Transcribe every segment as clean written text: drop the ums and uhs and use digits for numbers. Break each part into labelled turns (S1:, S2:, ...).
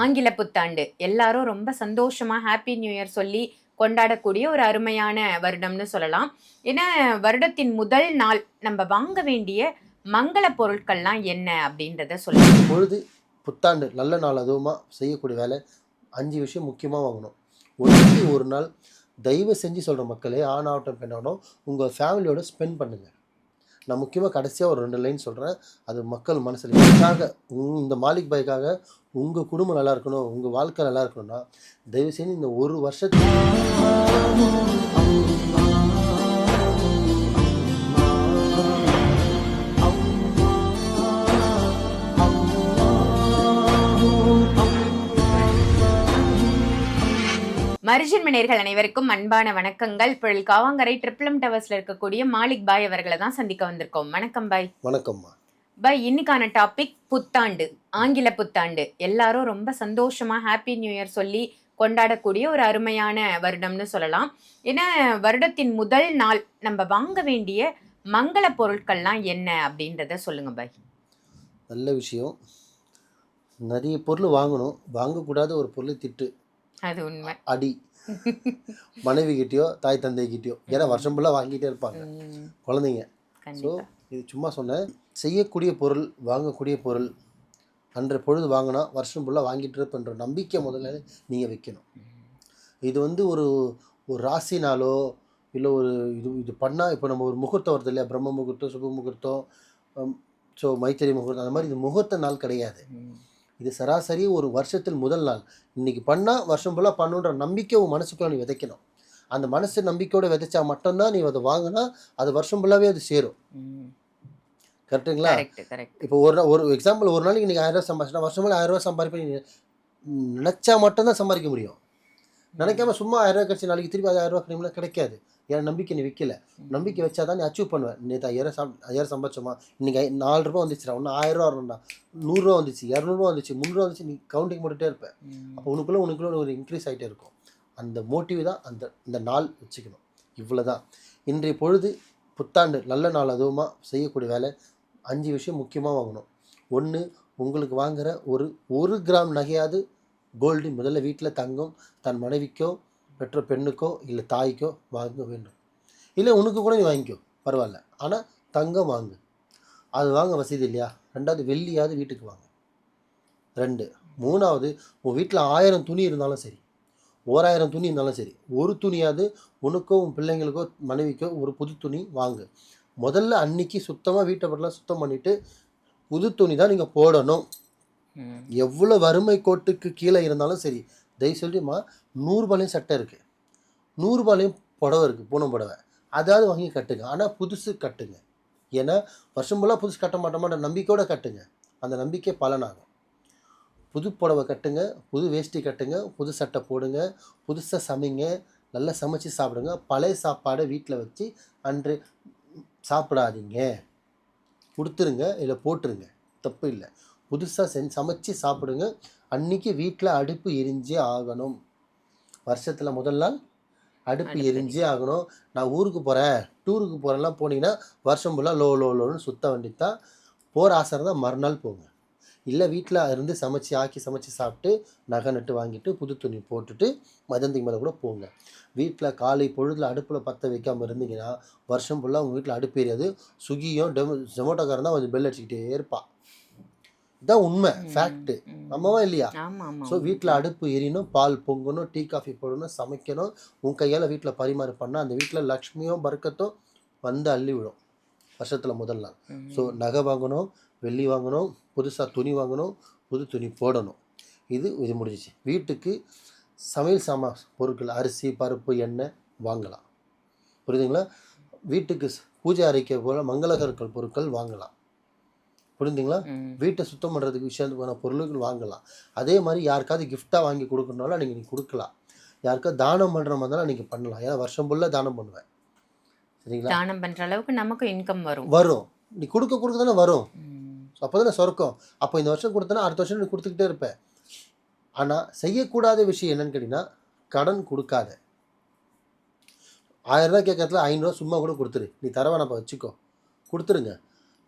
S1: ஆங்கில புத்தாண்டு எல்லாரும் ரொம்ப சந்தோஷமா ஹாப்பி நியூ இயர் சொல்லி கொண்டாடக்கூடிய ஒரு அருமையான வருடம்னு சொல்லலாம். ஏன்னா வருடத்தின் முதல் நாள் நம்ம வாங்க வேண்டிய மங்கள பொருட்கள்லாம் என்ன அப்படின்றத சொல்லுங்க.
S2: பொழுது புத்தாண்டு நல்ல நாள் அதுவுமா செய்யக்கூடிய வேலை 5 விஷயம் முக்கியமாக வாங்கணும். ஒன்றுக்கு ஒரு நாள் தயவு செஞ்சு சொல்கிற மக்களே, ஆணாகட்டும் பெண்ணாகட்டும், உங்கள் ஃபேமிலியோட ஸ்பெண்ட் பண்ணுங்கள். நான் முக்கியமாக கடைசியாக ஒரு 2 லைன் சொல்கிறேன். அது மக்கள் மனசில் எனக்காக இந்த மாலிக் பாய்க்காக உங்கள் குடும்பம் நல்லா இருக்கணும், உங்கள் வாழ்க்கை நல்லா இருக்கணும்னா தயவு செஞ்சு இந்த ஒரு வருஷத்துக்கு
S1: மரிஜன் மணியர்கள் அனைவருக்கும் அன்பான வணக்கங்கள். இப்போ காவாங்கரை ட்ரிபிளம் டவர்ஸ்ல இருக்கக்கூடிய மாலிக் பாய் அவர்களை தான் சந்திக்க வந்திருக்கோம். வணக்கம் பாய்.
S2: வணக்கம்மா.
S1: பாய், இன்னைக்கான டாபிக் புத்தாண்டு, ஆங்கில புத்தாண்டு. எல்லாரும் ரொம்ப சந்தோஷமா ஹாப்பி நியூ இயர் சொல்லி கொண்டாடக்கூடிய ஒரு அருமையான வருடம்னு சொல்லலாம். ஏன்னா வருடத்தின் முதல் நாள் நம்ம வாங்க வேண்டிய மங்கள பொருட்கள்லாம் என்ன அப்படின்றத சொல்லுங்க பாய்.
S2: நல்ல விஷயம். நிறைய பொருள் வாங்கணும். வாங்கக்கூடாத ஒரு பொருள் திட்டு,
S1: அது உண்மை.
S2: அடி, மனைவி கிட்டயோ தாய் தந்தை கிட்டயோ. ஏன்னா வருஷம் ஃபுல்லாக வாங்கிட்டே இருப்பாங்க குழந்தைங்க. ஸோ இது சும்மா சொன்னேன். செய்யக்கூடிய பொருள், வாங்கக்கூடிய பொருள் அன்றைய பொழுது வாங்கினா வருஷம் ஃபுல்லாக வாங்கிட்டு இருப்பன்ற நம்பிக்கை முதல்ல நீங்கள் வைக்கணும். இது ஒரு ஒரு ராசினாலோ இல்லை ஒரு இது பண்ணால், இப்போ நம்ம ஒரு முகூர்த்தம் வருது இல்லையா, பிரம்ம முகூர்த்தம், சுப முகூர்த்தம், ஸோ மைத்திரி முகூர்த்தம், அந்த மாதிரி இது முகூர்த்த நாள் கிடையாது. இது சராசரி ஒரு வருஷத்தில் முதல் நாள். இன்றைக்கி பண்ணால் வருஷம் ஃபுல்லாக பண்ணுன்ற நம்பிக்கை உன் மனசுக்குள்ள நீ விதைக்கணும். அந்த மனசு நம்பிக்கையோடு விதைச்சா மட்டும்தான் நீ அதை வாங்கினா அது வருஷம் ஃபுல்லாகவே அது சேரும். கரெக்டுங்களா? இப்போ ஒரு எக்ஸாம்பிள், ஒரு நாளைக்கு நீங்கள் 1000 ரூபா சம்பாதிச்சினா வருஷம் ஃபுல்லாக 1000 ரூபா சம்பாதிப்பேன் நினச்சா மட்டும்தான் சம்பாதிக்க முடியும். நினைக்காம சும்மா 1000 ரூபா கழிச்சு நாளைக்கு திருப்பி 1000 ரூபா கிடைக்கும்னா கிடைக்காது. ஏன் நம்பிக்கை நீ வைக்கல. நம்பிக்கை வச்சா தான் நீ அச்சீவ் பண்ணுவேன். நேற்று 1000 சம்பாதிச்சோமா, இன்றைக்கி 4 ரூபா வந்துச்சுடா, ஒன்று 1000 ரூபா வரணும்டா, 100 ரூபா வந்துச்சு, 200 ரூபா வந்துச்சு, 300 ரூபா வந்துச்சு, நீ கவுண்டிங் போட்டுகிட்டே இருப்பேன். அப்போ உனக்குள்ள ஒரு இன்க்ரீஸ் ஆகிட்டே இருக்கும். அந்த மோட்டிவ் தான் இந்த நாள் வச்சுக்கணும். இவ்வளோ தான். இன்றைய பொழுது புத்தாண்டு நல்ல நாள் அதுவுமா செய்யக்கூடிய வேலை 5 விஷயம் முக்கியமாக வாங்கணும். ஒன்று, உங்களுக்கு வாங்குகிற ஒரு கிராம் நகையாவது கோல்டு முதல்ல வீட்டில் தங்கம் தன் மனைவிக்கோ பெற்ற பெண்ணுக்கோ இல்லை தாய்க்கோ வாங்க வேண்டும். இல்லை உனக்கு கூட நீ வாங்கிக்கோ, பரவாயில்ல. ஆனால் தங்கம் வாங்கு. அது வாங்க வசதி இல்லையா, 2வது வெள்ளியாவது வீட்டுக்கு வாங்க. 2. 3வது, உன் வீட்டில் 1000 துணி இருந்தாலும் சரி, 1000 துணி இருந்தாலும் சரி, ஒரு துணியாவது உனக்கோ உன் பிள்ளைங்களுக்கோ மனைவிக்கோ ஒரு புது துணி வாங்கு. முதல்ல அன்னைக்கு சுத்தமாக வீட்டை பட்டெல்லாம் சுத்தம் பண்ணிவிட்டு புது துணி தான் நீங்கள் போடணும். எவ்வளோ வறுமை கோட்டுக்கு கீழே இருந்தாலும் சரி, தயவு சொல்லிமா 100 ரூபாயிலையும் சட்டை இருக்குது, 100 ரூபாயிலையும் புடவை இருக்குது, பூனம் புடவை, அதாவது வாங்கி கட்டுங்க. ஆனால் புதுசு கட்டுங்க. ஏன்னா வருஷம் ஃபுல்லாக புதுசு கட்ட மாட்டோமான்ற நம்பிக்கையோடு கட்டுங்க. அந்த நம்பிக்கை பலனாகும். புது புடவை கட்டுங்க, புது வேஷ்டி கட்டுங்க, புது சட்டை போடுங்க, புதுசாக சமைங்க, நல்லா சமைச்சு சாப்பிடுங்க. பழைய சாப்பாடை வீட்டில் வச்சு அன்று சாப்பிடாதீங்க, கொடுத்துருங்க, இல்லை போட்டுருங்க, தப்பு இல்லை. புதுசாக சமைச்சு சாப்பிடுங்க. அன்றைக்கி வீட்டில் அடுப்பு எரிஞ்சே ஆகணும். வருஷத்தில் முதல் நாள் அடுப்பு எரிஞ்சே ஆகணும். நான் ஊருக்கு போகிறேன், டூருக்கு போகிறேன்லாம் போனீங்கன்னா வருஷம் ஃபுல்லாக லோன்னு சுத்த வேண்டித்தான். போகிற ஆசை இருந்தால் மறுநாள் போங்க. இல்லை வீட்டில் இருந்து சமைச்சு சாப்பிட்டு நகை நட்டு வாங்கிட்டு புது துணி போட்டுட்டு மதியத்துக்கு மேலே கூட போங்க. வீட்டில் காலை பொழுதில் அடுப்பில் பற்ற வைக்காமல் இருந்தீங்கன்னா வருஷம் ஃபுல்லாக உங்கள் வீட்டில் அடுப்பு எரியாது. ஸ்விக்கியும் ஜொமேட்டோக்காரன் தான் கொஞ்சம் பெல் அடிச்சுக்கிட்டே இருப்பான். இதுதான் உண்மை, ஃபேக்ட்டு. ஆமாவா இல்லையா? ஸோ வீட்டில் அடுப்பு எரியணும், பால் பொங்கணும், டீ காஃபி போடணும், சமைக்கணும். உன் கையால் வீட்டில் பரிமாறு பண்ணால் அந்த வீட்டில் லக்ஷ்மியும் பறக்கத்தும் வந்து அள்ளி விடும் வருஷத்தில் முதல் நாள். ஸோ நகை வாங்கணும், வெள்ளி வாங்கணும், புதுசாக துணி வாங்கணும், புது துணி போடணும். இது முடிஞ்சிச்சு. வீட்டுக்கு சமையல் சாமான் பொருட்கள், அரிசி, பருப்பு, எண்ணெய் வாங்கலாம். புரியுதுங்களா? வீட்டுக்கு பூஜை அறைக்க போல மங்களகர்கள் பொருட்கள் வாங்கலாம். புரிஞ்சுங்களா? வீட்டை சுத்தம் பண்ணுறதுக்கு விஷயத்துக்கான பொருட்கள் வாங்கலாம். அதே மாதிரி யாருக்காவது கிஃப்டாக வாங்கி கொடுக்கணுனாலும் நீங்கள் கொடுக்கலாம். யாருக்காவது தானம் பண்ணுற மாதிரி இருந்தாலும் நீங்கள் பண்ணலாம். ஏன்னா வருஷம் ஃபுல்லாக தானம் பண்ணுவேன். சரிங்களா?
S1: தானம் பண்ணுற அளவுக்கு நமக்கு இன்கம் வரும்.
S2: நீ கொடுக்க தானே வரும். அப்போ தானே சொர்க்கம். அப்போ இந்த வருஷம் கொடுத்தனா அடுத்த வருஷம் நீ கொடுத்துக்கிட்டே இருப்பேன். ஆனால் செய்யக்கூடாத விஷயம் என்னன்னு கேட்டிங்கன்னா, கடன் கொடுக்காத. 1000 ரூபா கேட்கறதுல 500 ரூபா சும்மா கூட கொடுத்துரு. நீ தரவேணப்போ வச்சுக்கோ, கொடுத்துருங்க.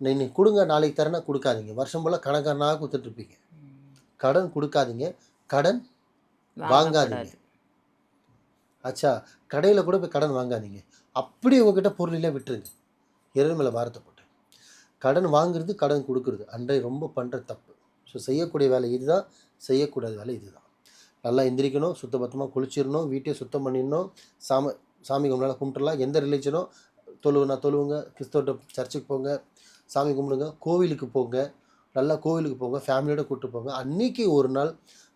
S2: நீ கொடுங்க, நாளைக்கு தரேன்னா கொடுக்காதீங்க. வருஷம் போல் கணக்காரனாக கொடுத்துட்ருப்பீங்க. கடன் கொடுக்காதீங்க. கடன் வாங்காதீங்க. ஆச்சா, கடையில் கூட போய் கடன் வாங்காதீங்க. அப்படி உங்ககிட்ட பொருளிலே விட்டுருங்க. இறைவன் மேலே பாரத்தை போட்டு. கடன் வாங்குறது, கடன் கொடுக்குறது அன்றைய ரொம்ப பண்ணுற தப்பு. ஸோ செய்யக்கூடிய வேலை இதுதான், செய்யக்கூடாத வேலை இதுதான். நல்லா எந்திரிக்கணும், சுத்தபத்தமாக குளிச்சிடணும், வீட்டையே சுத்தம் பண்ணிடணும், சாமி கும்பிடலாம், கும்பிட்டுலாம். எந்த ரிலீஜனோ தொழுவுங்க, கிறிஸ்தவ சர்ச்சுக்கு போங்க, சாமி கும்பிடுங்க, கோவிலுக்கு போங்க, நல்லா கோவிலுக்கு போங்க, ஃபேமிலியோட கூப்பிட்டு போங்க. அன்றைக்கி ஒரு நாள்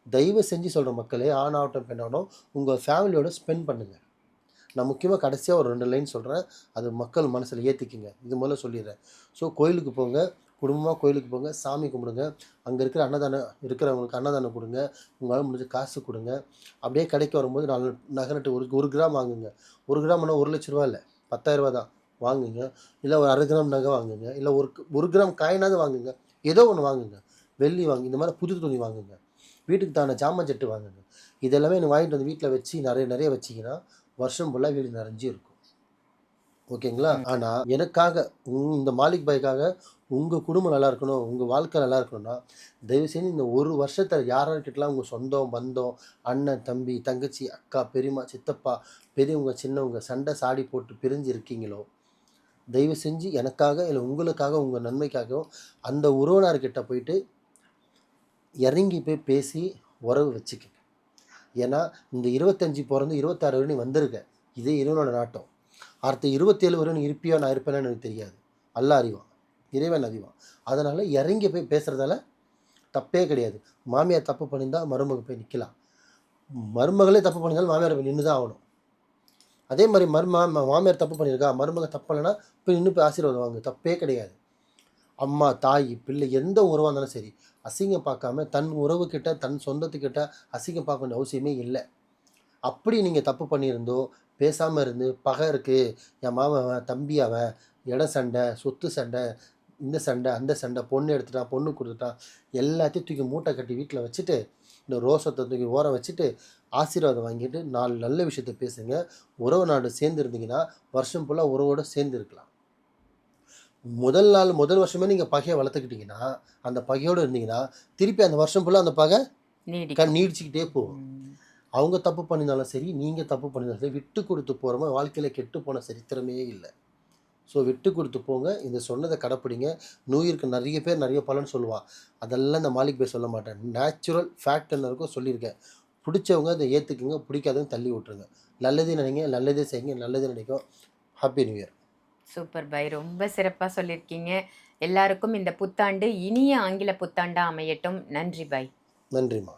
S2: தயவு செஞ்சு சொல்கிற மக்களே, ஆணாகட்டும் பெண்ணாகட்டும், உங்கள் ஃபேமிலியோட ஸ்பெண்ட் பண்ணுங்கள். நான் முக்கியமாக கடைசியாக ஒரு 2 லைன் சொல்கிறேன், அது மக்கள் மனசில் ஏற்றிக்குங்க. இது முதல்ல சொல்லிடுறேன். ஸோ கோயிலுக்கு போங்க, குடும்பமாக கோயிலுக்கு போங்க, சாமி கும்பிடுங்க, அங்கே இருக்கிற அன்னதானம் இருக்கிறவங்களுக்கு அன்னதானம் கொடுங்க, உங்களால் முடிஞ்ச காசு கொடுங்க. அப்படியே கடைக்கு வரும்போது 4 நகை ஒரு கிராம் வாங்குங்க. 1 கிராம்னா 1 லட்ச ரூபா இல்லை, 10,000 ரூபா தான் வாங்குங்க. இல்லை ஒரு 1/2 கிராம் நகை வாங்குங்க, இல்லை ஒரு கிராம் காயினாவது வாங்குங்க, ஏதோ ஒன்று வாங்குங்க. வெள்ளி வாங்கி இந்த மாதிரி புது துணி வாங்குங்க, வீட்டுக்கு தான ஜாமான் செட்டு வாங்குங்க. இதெல்லாமே எனக்கு வாங்கிட்டு வந்து வீட்டில் வச்சு நிறைய வச்சிங்கன்னா வருஷம் ஃபுல்லாக வீடு நிறைஞ்சி இருக்கும். ஓகேங்களா? ஆனால் எனக்காக இந்த மாலிக் பாய்க்காக உங்கள் குடும்பம் நல்லா இருக்கணும், உங்கள் வாழ்க்கை நல்லா இருக்கணும்னா தயவு செஞ்சு இந்த ஒரு வருஷத்தில் யார்கிட்டலாம் உங்கள் சொந்தம் பந்தம், அண்ணன் தம்பி தங்கச்சி அக்கா பெரியம்மா சித்தப்பா பெரியவங்க சின்னவங்க சண்டை சாடி போட்டு பிரிஞ்சு இருக்கீங்களோ, தயவு செஞ்சு எனக்காக இல்லை உங்களுக்காக உங்கள் நன்மைக்காகவும் அந்த உறவினர்கிட்ட போயிட்டு இறங்கி போய் பேசி உறவு வச்சுக்கங்க. ஏன்னா இந்த 25 பிறந்து 26 வரை நீ வந்திருக்க, இதே இறைவனோட நாட்டம். அடுத்த 27 வரை நீ இருப்பியோ நான் இருப்பேன்னு எனக்கு தெரியாது. அல்லாஹ் அறிவான், இறைவன் அறிவான். அதனால் இறங்கி போய் பேசுகிறதால தப்பே கிடையாது. மாமியார் தப்பு பண்ணியிருந்தால் மருமக போய் நிற்கலாம், மருமகளே தப்பு பண்ணியிருந்தாலும் மாமியார் போய் நின்று தான் ஆகணும். அதே மாதிரி மாமியார் தப்பு பண்ணியிருக்கா, மருமக தப்பு இல்லைன்னா போய் நின்று போய் ஆசீர்வாதம் வாங்க, தப்பே கிடையாது. அம்மா தாய் பிள்ளை எந்த உறவாக இருந்தாலும் சரி, அசிங்கம் பார்க்காம தன் உறவுக்கிட்ட தன் சொந்தத்துக்கிட்ட அசிங்கம் பார்க்க வேண்டிய அவசியமே இல்லை. அப்படி நீங்கள் தப்பு பண்ணியிருந்தோ பேசாமல் இருந்து பகை இருக்குது, என் மாமன் தம்பி அவன், இட சண்டை சொத்து சண்டை இந்த சண்டை அந்த சண்டை, பொண்ணு எடுத்துட்டான் பொண்ணு கொடுத்துட்டான், எல்லாத்தையும் தூக்கி மூட்டை கட்டி வீட்டில் வச்சுட்டு இந்த ரோசத்தை தூக்கி ஓரம் வச்சுட்டு ஆசீர்வாதம் வாங்கிட்டு 4 நல்ல விஷயத்தை பேசுங்க. உறவு நாடு சேர்ந்து இருந்தீங்கன்னா வருஷம் ஃபுல்லாக உறவோடு சேர்ந்து இருக்கலாம். முதல் வருஷமே நீங்கள் பகையை வளர்த்துக்கிட்டிங்கன்னா, அந்த பகையோடு இருந்தீங்கன்னா திருப்பி அந்த வருஷம் ஃபுல்லாக அந்த பகை நீடிச்சுக்கிட்டே போகும். அவங்க தப்பு பண்ணியிருந்தாலும் சரி, நீங்கள் தப்பு பண்ணியிருந்தாலும் சரி, விட்டு கொடுத்து போகிறோமோ வாழ்க்கையில் கெட்டு போன சரித்திரமே இல்லை. ஸோ விட்டு கொடுத்து போங்க, இந்த சொன்னதை கடைப்பிடிங்க. நூயிருக்கு நிறைய பேர் நிறைய பலன் சொல்லுவான், அதெல்லாம் இந்த மாலிக் பேர் சொல்ல மாட்டேன். நேச்சுரல் ஃபேக்ட் என்ன இருக்கோ சொல்லியிருக்கேன். பிடிச்சவங்க அதை ஏற்றுக்குங்க, பிடிக்காதவங்க தள்ளி விட்டுருங்க. நல்லதே நினைங்க, நல்லதே செய்யுங்க, நல்லதே நினைக்கும். Happy new year.
S1: சூப்பர் பாய், ரொம்ப சிறப்பாக சொல்லியிருக்கீங்க. எல்லாருக்கும் இந்த புத்தாண்டு இனிய ஆங்கில புத்தாண்டா அமையட்டும். நன்றி பாய்.
S2: நன்றிம்மா.